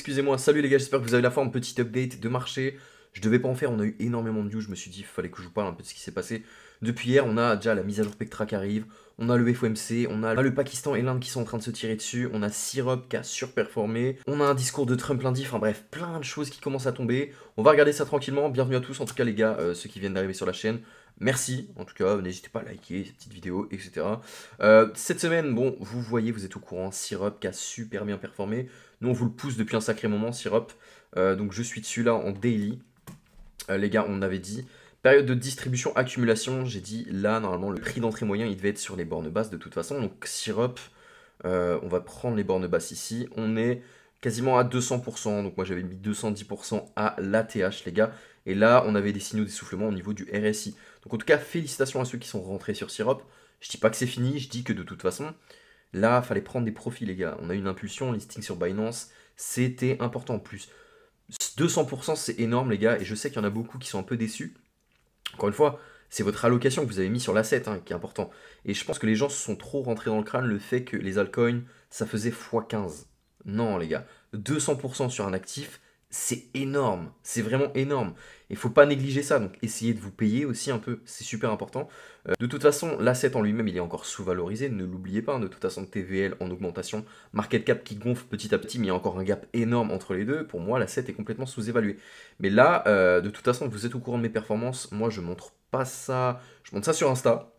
excusez-moi. Salut les gars, j'espère que vous avez la forme. Petit update de marché. Je devais pas en faire, on a eu énormément de news. Je me suis dit, il fallait que je vous parle un peu de ce qui s'est passé. Depuis hier, on a déjà la mise à jour Pectra qui arrive. On a le FOMC, on a le Pakistan et l'Inde qui sont en train de se tirer dessus. On a Syrup qui a surperformé. On a un discours de Trump lundi. Enfin bref, plein de choses qui commencent à tomber. On va regarder ça tranquillement. Bienvenue à tous, en tout cas les gars, ceux qui viennent d'arriver sur la chaîne. Merci, en tout cas, n'hésitez pas à liker cette petite vidéo, etc. Cette semaine, bon, vous voyez, vous êtes au courant, Syrup qui a super bien performé. Nous, on vous le pousse depuis un sacré moment, Syrup. Donc, je suis dessus là en daily. Les gars, on avait dit. Période de distribution, accumulation. J'ai dit là, normalement, le prix d'entrée moyen, il devait être sur les bornes basses de toute façon. Donc, Syrup, on va prendre les bornes basses ici. On est quasiment à 200%. Donc, moi, j'avais mis 210% à l'ATH, les gars. Et là, on avait des signaux d'essoufflement au niveau du RSI. Donc, en tout cas, félicitations à ceux qui sont rentrés sur Syrup. Je dis pas que c'est fini, je dis que de toute façon, là, fallait prendre des profits, les gars. On a eu une impulsion, listing sur Binance, c'était important en plus. 200%, c'est énorme, les gars, et je sais qu'il y en a beaucoup qui sont un peu déçus. Encore une fois, c'est votre allocation que vous avez mis sur l'asset qui est important. Et je pense que les gens se sont trop rentrés dans le crâne le fait que les altcoins, ça faisait x15. Non, les gars, 200% sur un actif, c'est énorme. C'est vraiment énorme. Il faut pas négliger ça. Donc, essayez de vous payer aussi un peu. C'est super important. De toute façon, l'asset en lui-même, il est encore sous-valorisé. Ne l'oubliez pas. De toute façon, TVL en augmentation. Market cap qui gonfle petit à petit, mais il y a encore un gap énorme entre les deux. Pour moi, l'asset est complètement sous-évalué. Mais là, de toute façon, vous êtes au courant de mes performances. Moi, je montre pas ça. Je montre ça sur Insta.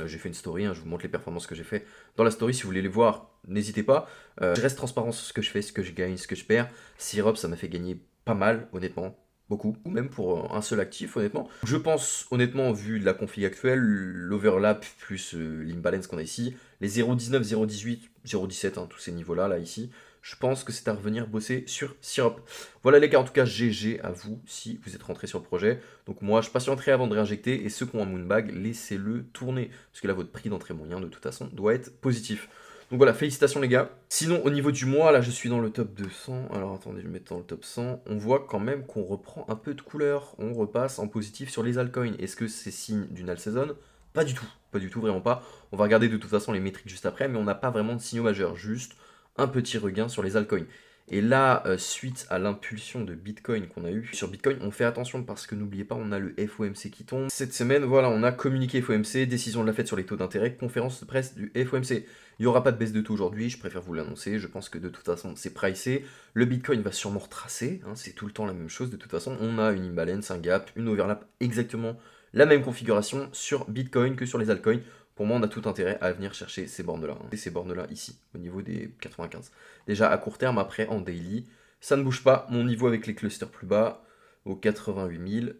J'ai fait une story, je vous montre les performances que j'ai fait dans la story. Si vous voulez les voir, n'hésitez pas. Je reste transparent sur ce que je fais, ce que je gagne, ce que je perds. Syrup, ça m'a fait gagner pas mal, honnêtement. Beaucoup, ou même pour un seul actif, honnêtement. Je pense, honnêtement, vu la config actuelle, l'overlap plus l'imbalance qu'on a ici, les 0,19, 0,18, 0,17, tous ces niveaux-là, là, ici, je pense que c'est à revenir bosser sur Syrup. Voilà les gars, en tout cas, GG à vous si vous êtes rentrés sur le projet. Donc moi, je patienterai avant de réinjecter, et ceux qui ont un Moonbag, laissez-le tourner. Parce que là, votre prix d'entrée moyen, de toute façon, doit être positif. Donc voilà, félicitations les gars. Sinon, au niveau du mois, là, je suis dans le top 200. Alors attendez, je vais mettre dans le top 100. On voit quand même qu'on reprend un peu de couleur. On repasse en positif sur les altcoins. Est-ce que c'est signe d'une all season? Pas du tout. Pas du tout, vraiment pas. On va regarder de toute façon les métriques juste après, mais on n'a pas vraiment de signaux majeurs. Juste un petit regain sur les altcoins. Et là, suite à l'impulsion de Bitcoin qu'on a eu sur Bitcoin, on fait attention parce que n'oubliez pas, on a le FOMC qui tombe. Cette semaine, voilà, on a communiqué FOMC, décision de la Fed sur les taux d'intérêt, conférence de presse du FOMC. Il n'y aura pas de baisse de taux aujourd'hui, je préfère vous l'annoncer, je pense que de toute façon c'est pricé. Le Bitcoin va sûrement retracer, c'est tout le temps la même chose de toute façon. On a une imbalance, un gap, une overlap, exactement la même configuration sur Bitcoin que sur les altcoins. Pour moi, on a tout intérêt à venir chercher ces bornes-là. Ces bornes-là ici, au niveau des 95. Déjà à court terme, après en daily, ça ne bouge pas. Mon niveau avec les clusters plus bas, aux 88 000,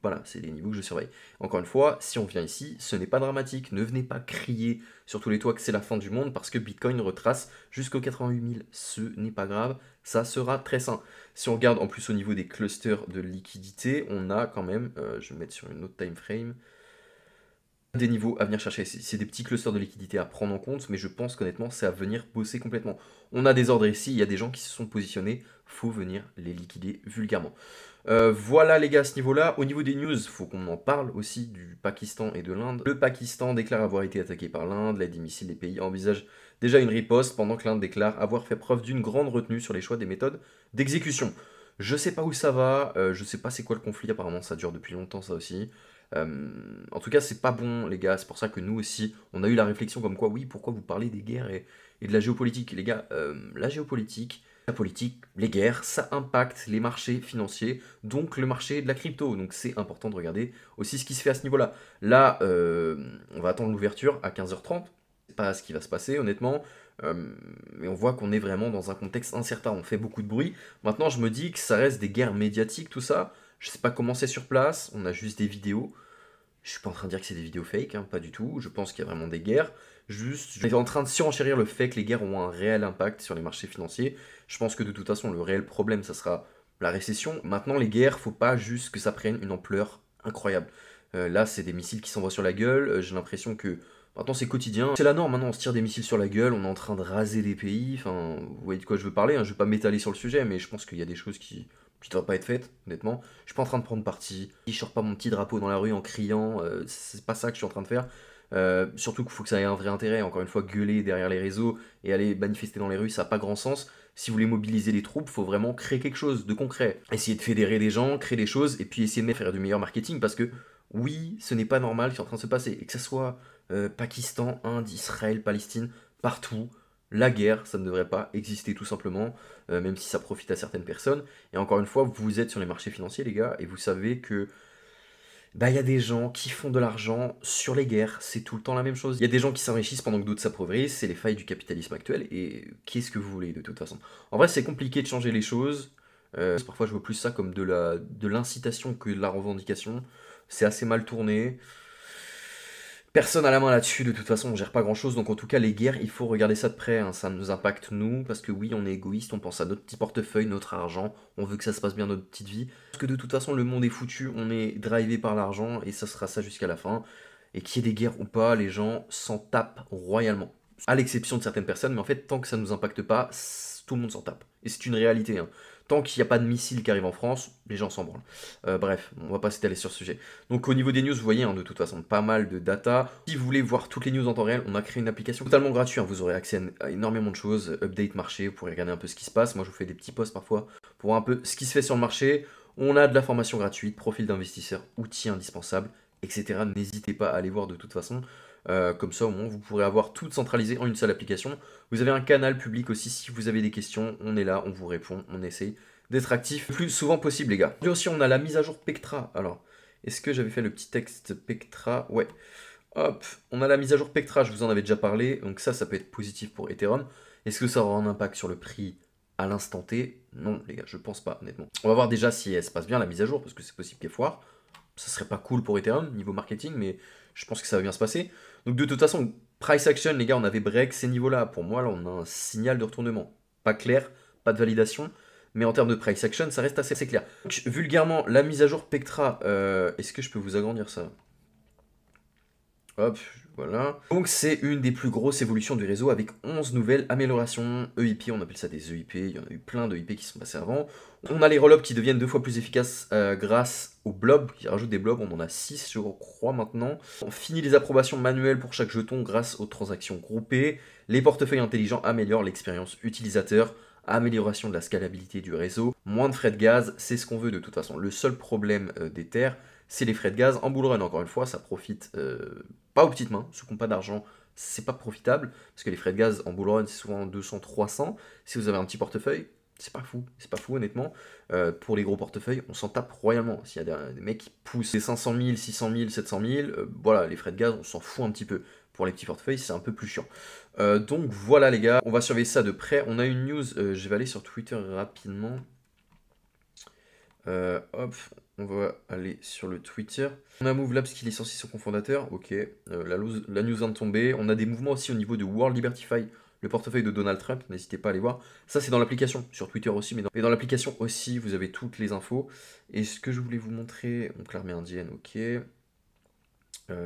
voilà, c'est les niveaux que je surveille. Encore une fois, si on vient ici, ce n'est pas dramatique. Ne venez pas crier sur tous les toits que c'est la fin du monde parce que Bitcoin retrace jusqu'aux 88 000. Ce n'est pas grave, ça sera très sain. Si on regarde en plus au niveau des clusters de liquidité, on a quand même, je vais me mettre sur une autre time frame, des niveaux à venir chercher. C'est des petits clusters de liquidité à prendre en compte, mais je pense qu'honnêtement, c'est à venir bosser complètement. On a des ordres ici, il y a des gens qui se sont positionnés, faut venir les liquider vulgairement. Voilà les gars à ce niveau-là. Au niveau des news, faut qu'on en parle aussi du Pakistan et de l'Inde. Le Pakistan déclare avoir été attaqué par l'Inde, l'aide des missiles des pays envisage déjà une riposte, pendant que l'Inde déclare avoir fait preuve d'une grande retenue sur les choix des méthodes d'exécution. Je sais pas où ça va, je sais pas c'est quoi le conflit, apparemment ça dure depuis longtemps ça aussi. En tout cas, c'est pas bon, les gars. C'est pour ça que nous aussi, on a eu la réflexion comme quoi, oui, pourquoi vous parlez des guerres et de la géopolitique, les gars. La géopolitique, la politique, les guerres, ça impacte les marchés financiers, donc le marché de la crypto. Donc c'est important de regarder aussi ce qui se fait à ce niveau-là. Là, on va attendre l'ouverture à 15h30. C'est pas ce qui va se passer, honnêtement. Mais on voit qu'on est vraiment dans un contexte incertain. On fait beaucoup de bruit. Maintenant, je me dis que ça reste des guerres médiatiques, tout ça. Je sais pas comment c'est sur place, on a juste des vidéos. Je suis pas en train de dire que c'est des vidéos fake, pas du tout. Je pense qu'il y a vraiment des guerres. Juste, je suis en train de surenchérir le fait que les guerres ont un réel impact sur les marchés financiers. Je pense que de toute façon, le réel problème, ça sera la récession. Maintenant, les guerres, faut pas juste que ça prenne une ampleur incroyable. Là, c'est des missiles qui s'envoient sur la gueule. J'ai l'impression que maintenant, c'est quotidien. C'est la norme, maintenant, on se tire des missiles sur la gueule. On est en train de raser des pays. Enfin, vous voyez de quoi je veux parler. Je vais pas m'étaler sur le sujet, mais je pense qu'il y a des choses qui ne doivent pas être faites, honnêtement. Je suis pas en train de prendre parti. Je sors pas mon petit drapeau dans la rue en criant. C'est pas ça que je suis en train de faire. Surtout qu'il faut que ça ait un vrai intérêt. Encore une fois, gueuler derrière les réseaux et aller manifester dans les rues, ça n'a pas grand sens. Si vous voulez mobiliser les troupes, il faut vraiment créer quelque chose de concret. Essayer de fédérer des gens, créer des choses, et puis essayer de faire du meilleur marketing, parce que oui, ce n'est pas normal ce qui est en train de se passer. Et que ce soit Pakistan, Inde, Israël, Palestine, partout, la guerre, ça ne devrait pas exister tout simplement, même si ça profite à certaines personnes. Et encore une fois, vous êtes sur les marchés financiers, les gars, et vous savez que bah, y a des gens qui font de l'argent sur les guerres, c'est tout le temps la même chose. Il y a des gens qui s'enrichissent pendant que d'autres s'appauvrissent, c'est les failles du capitalisme actuel, et qu'est-ce que vous voulez de toute façon? En vrai, c'est compliqué de changer les choses. Parfois, je vois plus ça comme de l'incitation que de la revendication. C'est assez mal tourné. Personne n'a la main là-dessus, de toute façon, on gère pas grand-chose, donc en tout cas, les guerres, il faut regarder ça de près, hein. Ça nous impacte nous, parce que oui, on est égoïste, on pense à notre petit portefeuille, notre argent, on veut que ça se passe bien notre petite vie, parce que de toute façon, le monde est foutu, on est drivé par l'argent, et ça sera ça jusqu'à la fin, et qu'il y ait des guerres ou pas, les gens s'en tapent royalement. À l'exception de certaines personnes, mais en fait, tant que ça ne nous impacte pas, tout le monde s'en tape. Et c'est une réalité, hein. Tant qu'il n'y a pas de missiles qui arrivent en France, les gens s'en branlent. Bref, on va pas s'étaler sur ce sujet. Donc au niveau des news, vous voyez, hein, de toute façon, pas mal de data. Si vous voulez voir toutes les news en temps réel, on a créé une application totalement gratuite, hein. Vous aurez accès à énormément de choses, update marché, vous pourrez regarder un peu ce qui se passe. Moi, je vous fais des petits posts parfois pour voir un peu ce qui se fait sur le marché. On a de la formation gratuite, profil d'investisseur, outils indispensables, etc. N'hésitez pas à aller voir de toute façon. Comme ça, au moins, vous pourrez avoir tout centralisé en une seule application. Vous avez un canal public aussi, si vous avez des questions, on est là, on vous répond, on essaye d'être actif le plus souvent possible, les gars. Et aussi, on a la mise à jour Pectra. Alors, est-ce que j'avais fait le petit texte Pectra? Ouais. Hop, on a la mise à jour Pectra, je vous en avais déjà parlé, donc ça peut être positif pour Ethereum. Est-ce que ça aura un impact sur le prix à l'instant T? Non, les gars, je pense pas, honnêtement. On va voir déjà si elle se passe bien, la mise à jour, parce que c'est possible qu'elle foire. Ça serait pas cool pour Ethereum, niveau marketing, mais je pense que ça va bien se passer. Donc de toute façon, price action, les gars, on avait break ces niveaux-là. Pour moi, là, on a un signal de retournement. Pas clair, pas de validation, mais en termes de price action, ça reste assez clair. Donc, vulgairement, la mise à jour Pectra, est-ce que je peux vous agrandir ça? Hop, voilà. Donc c'est une des plus grosses évolutions du réseau avec 11 nouvelles améliorations. EIP, on appelle ça des EIP, il y en a eu plein de EIP qui sont passés avant. On a les roll-ups qui deviennent 2 fois plus efficaces grâce aux blobs, qui rajoutent des blobs, on en a 6 je crois maintenant. On finit les approbations manuelles pour chaque jeton grâce aux transactions groupées. Les portefeuilles intelligents améliorent l'expérience utilisateur. Amélioration de la scalabilité du réseau. Moins de frais de gaz, c'est ce qu'on veut de toute façon. Le seul problème d'Ether, c'est les frais de gaz. En bull run, encore une fois, ça profite pas aux petites mains, ceux qui n'ont pas d'argent, c'est pas profitable, parce que les frais de gaz en bull run, c'est souvent 200, 300. Si vous avez un petit portefeuille, c'est pas fou honnêtement. Pour les gros portefeuilles, on s'en tape royalement. S'il y a des mecs qui poussent les 500 000, 600 000, 700 000, voilà, les frais de gaz, on s'en fout un petit peu. Pour les petits portefeuilles, c'est un peu plus chiant. Donc voilà les gars, on va surveiller ça de près. On a une news, je vais aller sur Twitter rapidement. Hop, on va aller sur le Twitter. On a Move Labs qui licencie son cofondateur. Ok, la news vient de tomber. On a des mouvements aussi au niveau de World Libertify, le portefeuille de Donald Trump. N'hésitez pas à aller voir. Ça, c'est dans l'application, sur Twitter aussi, mais dans l'application aussi, vous avez toutes les infos. Et ce que je voulais vous montrer, donc l'armée indienne, ok.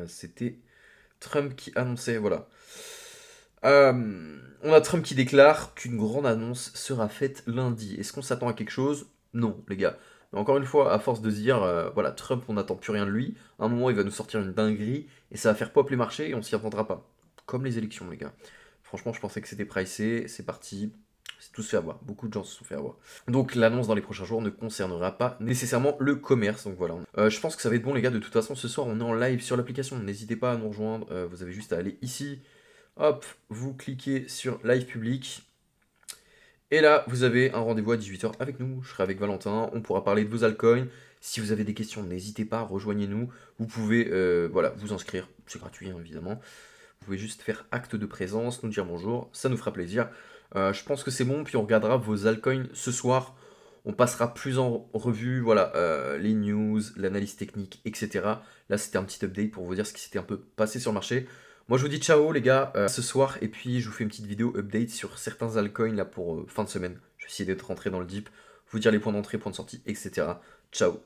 C'était Trump qui annonçait, voilà. On a Trump qui déclare qu'une grande annonce sera faite lundi. Est-ce qu'on s'attend à quelque chose? Non, les gars. Mais encore une fois, à force de se dire, voilà, Trump, on n'attend plus rien de lui, à un moment, il va nous sortir une dinguerie, et ça va faire pop les marchés, et on s'y attendra pas. Comme les élections, les gars. Franchement, je pensais que c'était pricé, c'est parti. C'est tout se fait avoir, beaucoup de gens se sont fait avoir. Donc l'annonce dans les prochains jours ne concernera pas nécessairement le commerce, donc voilà. Je pense que ça va être bon les gars, de toute façon ce soir on est en live sur l'application, n'hésitez pas à nous rejoindre, vous avez juste à aller ici, hop, vous cliquez sur live public, et là vous avez un rendez-vous à 18 h avec nous, je serai avec Valentin, on pourra parler de vos altcoins. Si vous avez des questions, n'hésitez pas, rejoignez-nous, vous pouvez voilà, vous inscrire, c'est gratuit hein, évidemment. Vous pouvez juste faire acte de présence, nous dire bonjour, ça nous fera plaisir. Je pense que c'est bon, puis on regardera vos altcoins ce soir. On passera plus en revue, voilà, les news, l'analyse technique, etc. Là, c'était un petit update pour vous dire ce qui s'était un peu passé sur le marché. Moi, je vous dis ciao, les gars, ce soir. Et puis, je vous fais une petite vidéo update sur certains altcoins là pour fin de semaine. Je vais essayer d'être rentré dans le deep, vous dire les points d'entrée, points de sortie, etc. Ciao.